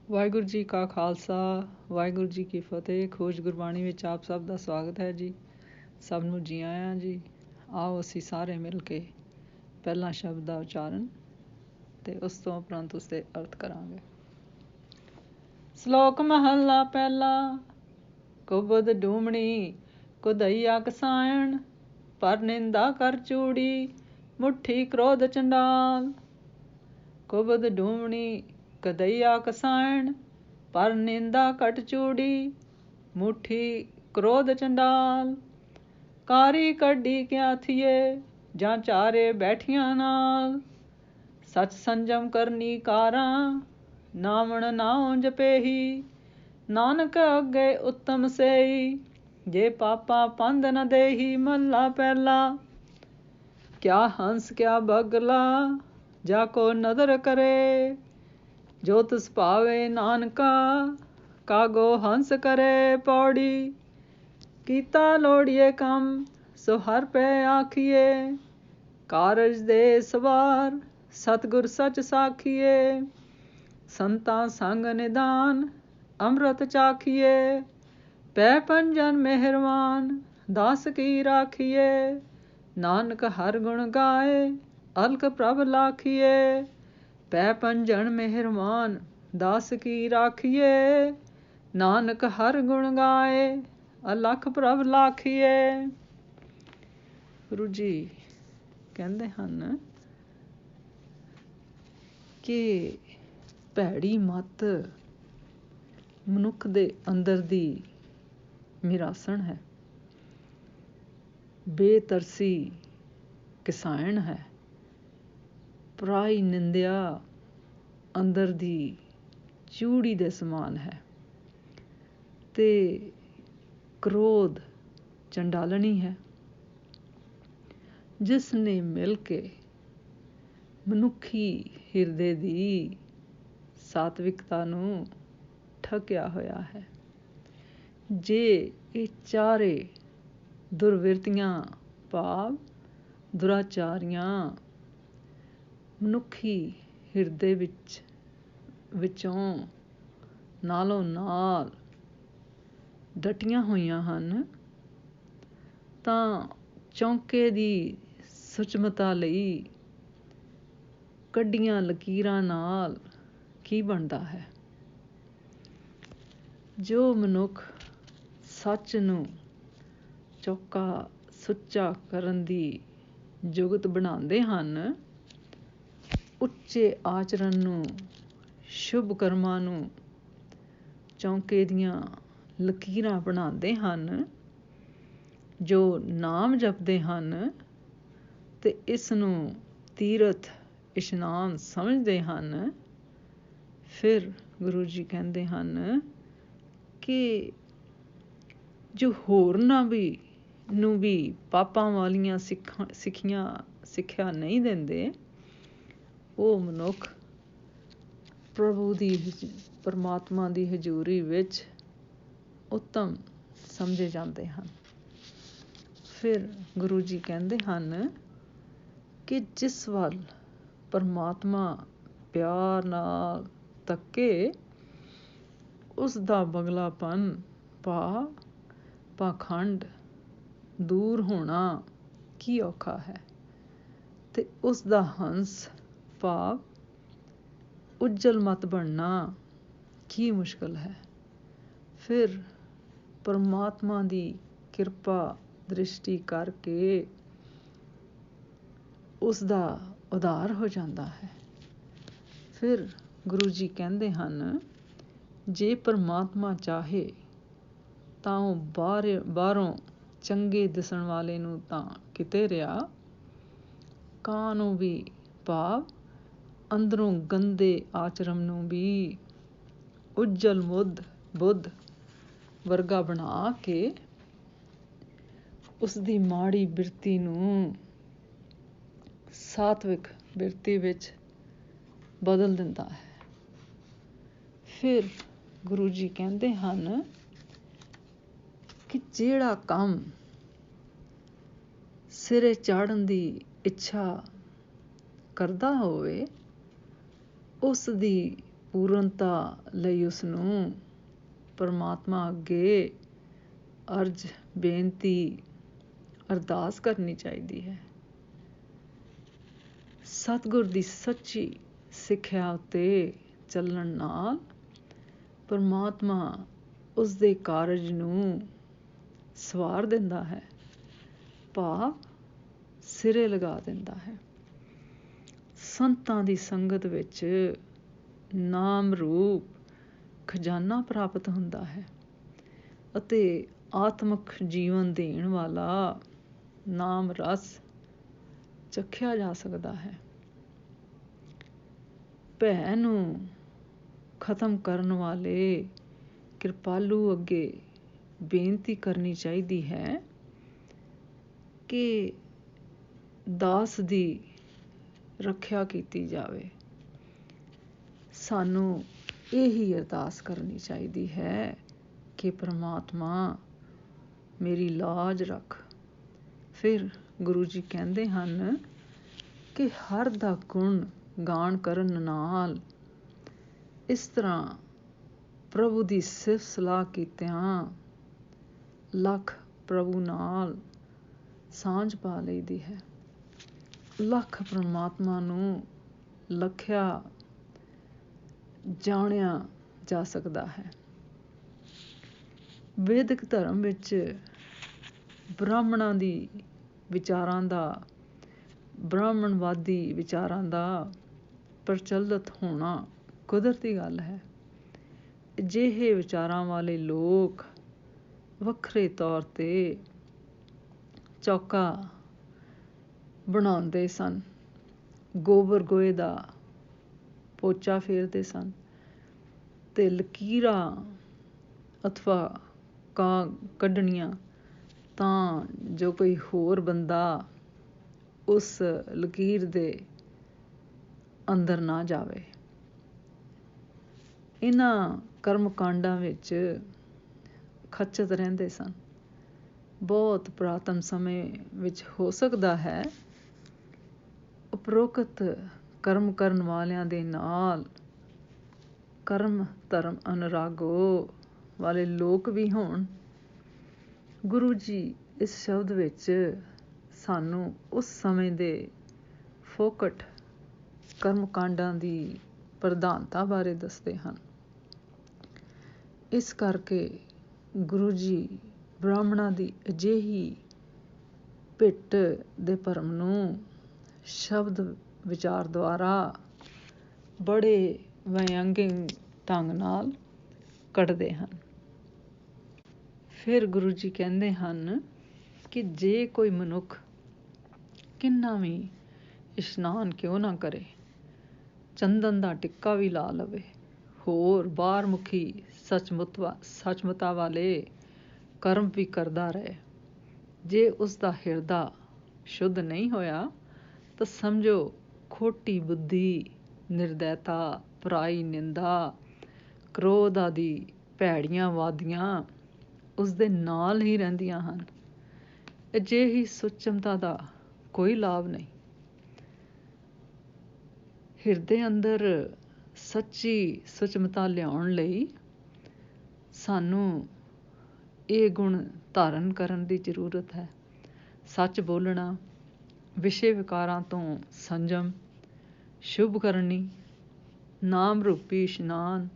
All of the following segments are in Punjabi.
ਵਾਹਿਗੁਰੂ ਜੀ ਕਾ ਖਾਲਸਾ ਵਾਹਿਗੁਰੂ ਜੀ ਕੀ ਫਤਿਹ। ਖੋਜ ਗੁਰਬਾਣੀ ਵਿੱਚ ਆਪ ਸਭ ਦਾ ਸਵਾਗਤ ਹੈ ਜੀ। ਸਭ ਨੂੰ ਜੀ ਆਇਆਂ ਜੀ। ਆਓ ਅਸੀਂ ਸਾਰੇ ਮਿਲ ਕੇ ਪਹਿਲਾਂ ਸ਼ਬਦ ਦਾ ਉਚਾਰਨ ਤੇ ਉਸ ਤੋਂ ਉਪਰੰਤ ਉਸਦੇ ਅਰਥ ਕਰਾਂਗੇ। ਸ਼ਲੋਕ ਮਹੱਲਾ ਪਹਿਲਾ। ਕੁਬਦ ਡੂਮਣੀ ਕੁਦਈਆ ਕਸਾਇਣ, ਪਰ ਨਿੰਦਾ ਕਰ ਚੂੜੀ ਮੁੱਠੀ ਕ੍ਰੋਧ ਚੰਡਾਲ। ਕੁਬਦ ਡੂਮਣੀ ਕਦਈਆ ਕਸਾਇਣ, ਪਰ ਨਿੰਦਾ ਘਟ ਚੂੜੀ ਮੁੱਠੀ ਕ੍ਰੋਧ ਚੰਡਾਲ। ਕਾਰੀ ਕੱਢੀ ਕਿਆ ਥੀਏ ਜਾਂ ਚਾਰੇ ਬੈਠੀਆਂ ਨਾਲ, ਸਚ ਸੰਜਮ ਕਰਨੀ ਕਾਰਾਂ ਨਾਵਣ ਨਾਉ ਜਪੇਹੀ। ਨਾਨਕ ਅੱਗੇ ਉੱਤਮ ਸੇਈ, ਜੇ ਪਾਪਾ ਪੰਧ ਨ ਦੇਹੀ। ਮਹੱਲਾ ਪਹਿਲਾ। ਕਿਆ ਹੰਸ ਕਿਆ ਬਗਲਾ ਜਾ ਕੋ ਨਦਰ ਕਰੇ, ਜੋ ਤਿਸ ਭਾਵੇ ਨਾਨਕਾ ਕਾਗੋ ਹੰਸ ਕਰੇ। ਪੌੜੀ। ਕੀਤਾ ਲੋੜੀਏ ਕੰਮ ਸੋ ਹਰ ਪੈ ਆਖੀਏ, ਕਾਰਜ ਦੇ ਸਵਾਰ ਸਤਿਗੁਰ ਸਚ ਸਾਖੀਏ। ਸੰਤਾਂ ਸੰਗ ਨਿਦਾਨ ਅੰਮ੍ਰਿਤ ਚਾਖੀਏ, ਪੈ ਪੰਜਨ ਮਿਹਰਵਾਨ ਦਾਸ ਕੀ ਰਾਖੀਏ। ਨਾਨਕ ਹਰ ਗੁਣ ਗਾਏ ਅਲਖ ਪ੍ਰਭ ਲਾਖੀਏ, ਪੈ ਪੰਜਨ ਮਿਹਰਵਾਨ ਦਾਸ ਕੀ ਰਾਖੀਏ। ਨਾਨਕ ਹਰ ਗੁਣ ਗਾਏ ਅਲਖ ਪ੍ਰਭ ਲਾਖੀਏ। ਗੁਰੂ ਜੀ ਕਹਿੰਦੇ ਹਨ ਕਿ ਭੈੜੀ ਮੱਤ ਮਨੁੱਖ ਦੇ ਅੰਦਰ ਦੀ ਮਿਰਾਸਣ ਹੈ, ਬੇਤਰਸੀ ਕਿਸਾਇਣ ਹੈ। ਪਰਾਈ ਨਿੰਦਿਆ ਅੰਦਰ ਦੀ ਚੂੜੀ ਦੇ ਸਮਾਨ ਹੈ, ਤੇ ਕ੍ਰੋਧ ਚੰਡਾਲਣੀ ਹੈ। ਜਿਸ ਨੇ ਮਿਲ ਕੇ ਮਨੁੱਖੀ ਹਿਰਦੇ ਦੀ ਸਾਤਵਿਕਤਾ ਨੂੰ ਠੱਗਿਆ ਹੋਇਆ ਹੈ। ਜੇ ਇਹ ਚਾਰੇ ਦੁਰਵਿਰਤੀਆਂ ਭਾਵ ਦੁਰਾਚਾਰੀਆਂ ਮਨੁੱਖੀ ਹਿਰਦੇ ਵਿੱਚੋਂ ਨਾਲੋਂ ਨਾਲ ਡਟੀਆਂ ਹੋਈਆਂ ਹਨ, ਤਾਂ ਚੌਂਕੇ ਦੀ ਸੁਚਮਤਾ ਲਈ ਕੱਢੀਆਂ ਲਕੀਰਾਂ ਨਾਲ ਕੀ ਬਣਦਾ ਹੈ। ਜੋ ਮਨੁੱਖ ਸੱਚ ਨੂੰ ਚੌਕਾ ਸੁੱਚਾ ਕਰਨ ਦੀ ਜੁਗਤ ਬਣਾਉਂਦੇ ਹਨ, ਉੱਚੇ ਆਚਰਨ ਨੂੰ, ਸ਼ੁਭ ਕਰਮਾਂ ਨੂੰ ਚੌਂਕੇ ਦੀਆਂ ਲਕੀਰਾਂ ਬਣਾਉਂਦੇ ਹਨ, ਜੋ ਨਾਮ ਜਪਦੇ ਹਨ ਤੇ ਇਸ ਨੂੰ ਤੀਰਥ ਇਸ਼ਨਾਨ ਸਮਝਦੇ ਹਨ, ਫਿਰ ਗੁਰੂ ਜੀ ਕਹਿੰਦੇ ਹਨ ਕਿ ਜੋ ਹੋਰਨਾਂ ਨੂੰ ਵੀ ਪਾਪਾਂ ਵਾਲੀਆਂ ਸਿੱਖਿਆ ਨਹੀਂ ਦਿੰਦੇ, ਉਹ ਮਨੁੱਖ ਪ੍ਰਭੂ ਦੀ ਪਰਮਾਤਮਾ ਦੀ ਹਜ਼ੂਰੀ ਵਿੱਚ ਉੱਤਮ ਸਮਝੇ ਜਾਂਦੇ ਹਨ। ਫਿਰ ਗੁਰੂ ਜੀ ਕਹਿੰਦੇ ਹਨ ਕਿ ਜਿਸ ਵੱਲ ਪਰਮਾਤਮਾ ਪਿਆਰ ਨਾਲ ਤੱਕੇ, ਉਸ ਦਾ ਬਗਲਾਪਨ ਪਾਖੰਡ ਦੂਰ ਹੋਣਾ ਕੀ ਔਖਾ ਹੈ, ਤੇ ਉਸ ਦਾ ਹੰਸ ਭਾਵ ਉੱਜਲ ਮਤ ਬਣਨਾ ਕੀ ਮੁਸ਼ਕਲ ਹੈ। ਫਿਰ ਪਰਮਾਤਮਾ ਦੀ ਕਿਰਪਾ ਦ੍ਰਿਸ਼ਟੀ ਕਰਕੇ ਉਸ ਦਾ ਉਧਾਰ ਹੋ ਜਾਂਦਾ ਹੈ। ਫਿਰ ਗੁਰੂ ਜੀ ਕਹਿੰਦੇ ਹਨ, ਜੇ ਪਰਮਾਤਮਾ ਚਾਹੇ ਤਾਂ ਉਹ ਬਾਹਰੋਂ ਚੰਗੇ ਦਿਸਣ ਵਾਲੇ ਨੂੰ ਤਾਂ ਕਿਤੇ ਰਿਹਾ, ਕਾਂ ਨੂੰ ਵੀ ਭਾਵ ਅੰਦਰੋਂ ਗੰਦੇ ਆਚਰਣ ਨੂੰ ਵੀ ਉੱਜਲ ਬੁੱਧ ਵਰਗਾ ਬਣਾ ਕੇ ਉਸਦੀ ਮਾੜੀ ਬਿਰਤੀ ਨੂੰ ਸਾਤਵਿਕ ਬਿਰਤੀ ਵਿੱਚ ਬਦਲ ਦਿੰਦਾ ਹੈ। ਫਿਰ ਗੁਰੂ ਜੀ ਕਹਿੰਦੇ ਹਨ ਕਿ ਜਿਹੜਾ ਕੰਮ ਸਿਰੇ ਚਾੜਨ ਦੀ ਇੱਛਾ ਕਰਦਾ ਹੋਵੇ, ਉਸ ਦੀ ਪੂਰਨਤਾ ਲਈ ਉਸਨੂੰ ਪਰਮਾਤਮਾ ਅੱਗੇ ਅਰਜ਼, ਬੇਨਤੀ, ਅਰਦਾਸ ਕਰਨੀ ਚਾਹੀਦੀ ਹੈ। ਸਤਿਗੁਰ ਦੀ ਸੱਚੀ ਸਿੱਖਿਆ ਉੱਤੇ ਚੱਲਣ ਨਾਲ ਪਰਮਾਤਮਾ ਉਸਦੇ ਕਾਰਜ ਨੂੰ ਸਵਾਰ ਦਿੰਦਾ ਹੈ, ਭਾਵ ਸਿਰੇ ਲਗਾ ਦਿੰਦਾ ਹੈ। ਸੰਤਾਂ ਦੀ ਸੰਗਤ ਵਿੱਚ ਨਾਮ ਰੂਪ ਖਜ਼ਾਨਾ ਪ੍ਰਾਪਤ ਹੁੰਦਾ ਹੈ ਅਤੇ ਆਤਮਿਕ ਜੀਵਨ ਦੇਣ ਵਾਲਾ ਨਾਮ ਰਸ ਚਖਿਆ ਜਾ ਸਕਦਾ ਹੈ। ਭੈ ਨੂੰ ਖਤਮ ਕਰਨ ਵਾਲੇ ਕਿਰਪਾਲੂ ਅੱਗੇ ਬੇਨਤੀ ਕਰਨੀ ਚਾਹੀਦੀ ਹੈ ਕਿ ਦਾਸ ਦੀ ਰੱਖਿਆ ਕੀਤੀ ਜਾਵੇ। ਸਾਨੂੰ ਇਹੀ ਅਰਦਾਸ ਕਰਨੀ ਚਾਹੀਦੀ ਹੈ ਕਿ ਪ੍ਰਮਾਤਮਾ ਮੇਰੀ ਲਾਜ ਰੱਖ। ਫਿਰ ਗੁਰੂ ਜੀ ਕਹਿੰਦੇ ਹਨ ਕਿ ਹਰ ਦਾ ਗੁਣ ਗਾਣ ਕਰਨ ਨਾਲ, ਇਸ ਤਰ੍ਹਾਂ ਪ੍ਰਭੂ ਦੀ ਸਿਫਤ ਸਲਾਹ ਕੀਤਿਆਂ ਲੱਖ ਪ੍ਰਭੂ ਨਾਲ ਸਾਂਝ ਪਾ ਲਈਦੀ ਹੈ। ਲੱਖ ਪਰਮਾਤਮਾ ਨੂੰ ਲਖਿਆ ਜਾਣਿਆ ਜਾ ਸਕਦਾ ਹੈ। ਵੈਦਿਕ ਧਰਮ ਵਿੱਚ ਬ੍ਰਾਹਮਣਾਂ ਦੀ ਵਿਚਾਰਾਂ ਦਾ, ਬ੍ਰਾਹਮਣਵਾਦੀ ਵਿਚਾਰਾਂ ਦਾ ਪ੍ਰਚਲਿਤ ਹੋਣਾ ਕੁਦਰਤੀ ਗੱਲ ਹੈ। ਅਜਿਹੇ ਵਿਚਾਰਾਂ ਵਾਲੇ ਲੋਕ ਵੱਖਰੇ ਤੌਰ 'ਤੇ ਚੌਕਾ ਬਣਾਉਂਦੇ ਸਨ, ਗੋਬਰ ਗੋਹੇ ਦਾ ਪੋਚਾ ਫੇਰਦੇ ਸਨ ਅਤੇ ਲਕੀਰਾਂ ਅਥਵਾ ਕਾਂ ਕੱਢਣੀਆਂ ਤਾਂ ਜੋ ਕੋਈ ਹੋਰ ਬੰਦਾ ਉਸ ਲਕੀਰ ਦੇ ਅੰਦਰ ਨਾ ਜਾਵੇ। ਇਹਨਾਂ ਕਰਮਕਾਂਡਾਂ ਵਿੱਚ ਖਚਤ ਰਹਿੰਦੇ ਸਨ। ਬਹੁਤ ਪੁਰਾਤਨ ਸਮੇਂ ਵਿੱਚ ਹੋ ਸਕਦਾ ਹੈ ਉਪਰੋਕਤ ਕਰਮ ਕਰਨ ਵਾਲਿਆਂ ਦੇ ਨਾਲ ਕਰਮ ਧਰਮ ਅਨੁਰਾਗੋ ਵਾਲੇ ਲੋਕ ਵੀ ਹੋਣ। ਗੁਰੂ ਜੀ ਇਸ ਸ਼ਬਦ ਵਿੱਚ ਸਾਨੂੰ ਉਸ ਸਮੇਂ ਦੇ ਫੋਕਟ ਕਰਮਕਾਂਡਾਂ ਦੀ ਪ੍ਰਧਾਨਤਾ ਬਾਰੇ ਦੱਸਦੇ ਹਨ। ਇਸ ਕਰਕੇ ਗੁਰੂ ਜੀ ਬ੍ਰਾਹਮਣਾਂ ਦੀ ਅਜਿਹੀ ਭਿੱਟ ਦੇ ਭਰਮ ਨੂੰ ਸ਼ਬਦ ਵਿਚਾਰ ਦੁਆਰਾ ਬੜੇ ਵਿਅੰਗਮ ਢੰਗ ਨਾਲ ਕੱਢਦੇ ਹਨ। ਫਿਰ ਗੁਰੂ ਜੀ ਕਹਿੰਦੇ ਹਨ ਕਿ ਜੇ ਕੋਈ ਮਨੁੱਖ ਕਿੰਨਾ ਵੀ ਇਸ਼ਨਾਨ ਕਿਉਂ ਨਾ ਕਰੇ, ਚੰਦਨ ਦਾ ਟਿੱਕਾ ਵੀ ਲਾ ਲਵੇ, ਹੋਰ ਬਾਹਰਮੁਖੀ ਸੱਚਮੁੱਚਤਾ ਵਾਲੇ ਕਰਮ ਵੀ ਕਰਦਾ ਰਹੇ, ਜੇ ਉਸਦਾ ਹਿਰਦਾ ਸ਼ੁੱਧ ਨਹੀਂ ਹੋਇਆ ਤਾਂ ਸਮਝੋ ਖੋਟੀ ਬੁੱਧੀ, ਨਿਰਦੈਤਾ, ਪਰਾਈ ਨਿੰਦਾ, ਕ੍ਰੋਧ ਆਦਿ ਭੈੜੀਆਂ ਵਾਦੀਆਂ ਉਸਦੇ ਨਾਲ ਹੀ ਰਹਿੰਦੀਆਂ ਹਨ। ਅਜਿਹੀ ਸੁਚਮਤਾ ਦਾ ਕੋਈ ਲਾਭ ਨਹੀਂ। ਹਿਰਦੇ ਅੰਦਰ ਸੱਚੀ ਸੁਚਮਤਾ ਲਿਆਉਣ ਲਈ ਸਾਨੂੰ ਇਹ ਗੁਣ ਧਾਰਨ ਕਰਨ ਦੀ ਜ਼ਰੂਰਤ ਹੈ। ਸੱਚ ਬੋਲਣਾ, ਵਿਸ਼ੇ ਵਿਕਾਰਾਂ ਤੋਂ ਸੰਜਮ, ਸ਼ੁਭ ਕਰਨੀ, ਨਾਮ ਰੂਪੀ ਇਸ਼ਨਾਨ,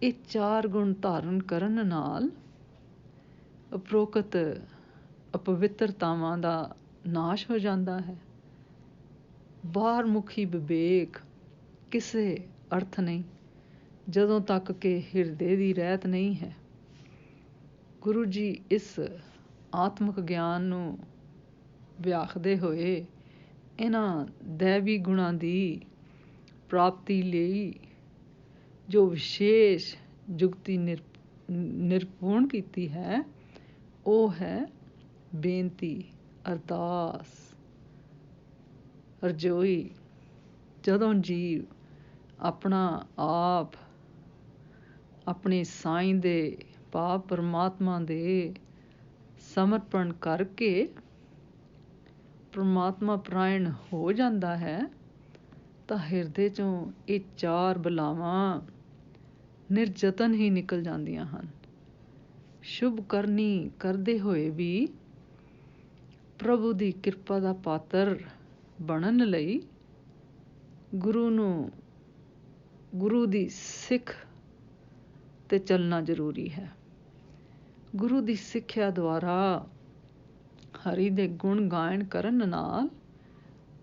ਇਹ 4 ਗੁਣ ਧਾਰਨ ਕਰਨ ਨਾਲ ਉਪਰੋਕਤ ਅਪਵਿੱਤਰਤਾਵਾਂ ਦਾ ਨਾਸ਼ ਹੋ ਜਾਂਦਾ ਹੈ। ਬਾਹਰਮੁਖੀ ਵਿਵੇਕ ਕਿਸੇ ਅਰਥ ਨਹੀਂ ਜਦੋਂ ਤੱਕ ਕਿ ਹਿਰਦੇ ਦੀ ਰਹਿਤ ਨਹੀਂ ਹੈ। ਗੁਰੂ ਜੀ ਇਸ ਆਤਮਿਕ ਗਿਆਨ ਨੂੰ ਵਿਆਖਦੇ ਹੋਏ ਇਹਨਾਂ ਦੈਵੀ ਗੁਣਾਂ ਦੀ ਪ੍ਰਾਪਤੀ ਲਈ ਜੋ ਵਿਸ਼ੇਸ਼ ਜੁਗਤੀ ਨਿਰੂਪਣ ਕੀਤੀ ਹੈ, ਉਹ ਹੈ ਬੇਨਤੀ, ਅਰਦਾਸ, ਅਰਜ਼ੋਈ। ਜਦੋਂ ਜੀਵ ਆਪਣਾ ਆਪ ਆਪਣੇ ਸਾਈਂ ਦੇ ਭਾਵ ਪਰਮਾਤਮਾ ਦੇ ਸਮਰਪਣ ਕਰਕੇ ਪਰਮਾਤਮਾ ਪਰਾਇਣ ਹੋ ਜਾਂਦਾ ਹੈ ਤਾਂ ਹਿਰਦੇ 'ਚੋਂ ਇਹ ਚਾਰ ਬਲਾਵਾਂ ਨਿਰਯਤਨ ਹੀ ਨਿਕਲ ਜਾਂਦੀਆਂ ਹਨ। ਸ਼ੁਭ ਕਰਨੀ ਕਰਦੇ ਹੋਏ ਵੀ ਪ੍ਰਭੂ ਦੀ ਕਿਰਪਾ ਦਾ ਪਾਤਰ ਬਣਨ ਲਈ ਗੁਰੂ ਦੀ ਸਿੱਖ 'ਤੇ ਚੱਲਣਾ ਜ਼ਰੂਰੀ ਹੈ। ਗੁਰੂ ਦੀ ਸਿੱਖਿਆ ਦੁਆਰਾ ਹਰੀ ਦੇ ਗੁਣ ਗਾਇਨ ਕਰਨ ਨਾਲ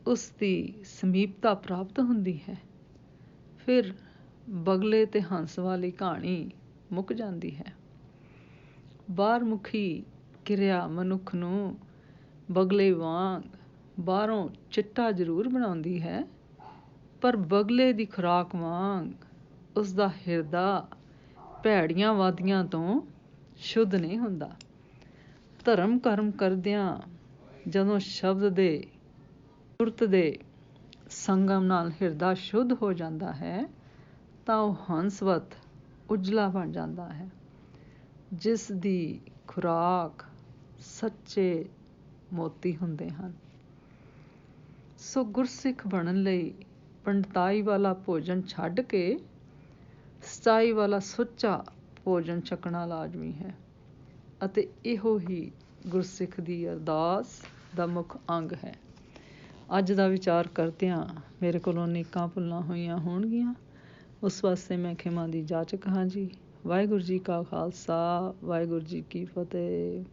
ਉਸ ਦੀ ਸਮੀਪਤਾ ਪ੍ਰਾਪਤ ਹੁੰਦੀ ਹੈ। ਫਿਰ ਬਗਲੇ ਤੇ ਹੰਸ ਵਾਲੀ ਕਹਾਣੀ ਮੁੱਕ ਜਾਂਦੀ ਹੈ। ਬਾਹਰਮੁਖੀ ਕਿਰਿਆ ਮਨੁੱਖ ਨੂੰ ਬਗਲੇ ਵਾਂਗ ਬਾਹਰੋਂ ਚਿੱਟਾ ਜ਼ਰੂਰ ਬਣਾਉਂਦੀ ਹੈ, ਪਰ ਬਗਲੇ ਦੀ ਖੁਰਾਕ ਵਾਂਗ ਉਸਦਾ ਹਿਰਦਾ ਭੈੜੀਆਂ ਵਾਦੀਆਂ ਤੋਂ ਸ਼ੁੱਧ ਨਹੀਂ ਹੁੰਦਾ। ਧਰਮ ਕਰਮ ਕਰਦਿਆਂ ਜਦੋਂ ਸ਼ਬਦ ਦੇ ਸੁਰਤ ਦੇ ਸੰਗਮ ਨਾਲ ਹਿਰਦਾ ਸ਼ੁੱਧ ਹੋ ਜਾਂਦਾ ਹੈ ਤਾਂ ਉਹ ਹੰਸਵਤ ਉਜਲਾ ਬਣ ਜਾਂਦਾ ਹੈ, ਜਿਸ ਦੀ ਖੁਰਾਕ ਸੱਚੇ ਮੋਤੀ ਹੁੰਦੇ ਹਨ। ਸੋ ਗੁਰਸਿੱਖ ਬਣਨ ਲਈ ਪੰਡਤਾਈ ਵਾਲਾ ਭੋਜਨ ਛੱਡ ਕੇ ਸੱਚਾਈ ਵਾਲਾ ਸੁੱਚਾ ਭੋਜਨ ਛਕਣਾ ਲਾਜ਼ਮੀ ਹੈ, ਅਤੇ ਇਹੋ ਹੀ ਗੁਰਸਿੱਖ ਦੀ ਅਰਦਾਸ ਦਾ ਮੁੱਖ ਅੰਗ ਹੈ। ਅੱਜ ਦਾ ਵਿਚਾਰ ਕਰਦਿਆਂ ਮੇਰੇ ਕੋਲੋਂ ਅਨੇਕਾਂ ਭੁੱਲਾਂ ਹੋਈਆਂ ਹੋਣਗੀਆਂ, ਉਸ ਵਾਸਤੇ ਮੈਂ ਖਿਮਾ ਦੀ ਜਾਚਕ ਹਾਂ ਜੀ। ਵਾਹਿਗੁਰੂ ਜੀ ਕਾ ਖਾਲਸਾ, ਵਾਹਿਗੁਰੂ ਜੀ ਕੀ ਫਤਿਹ।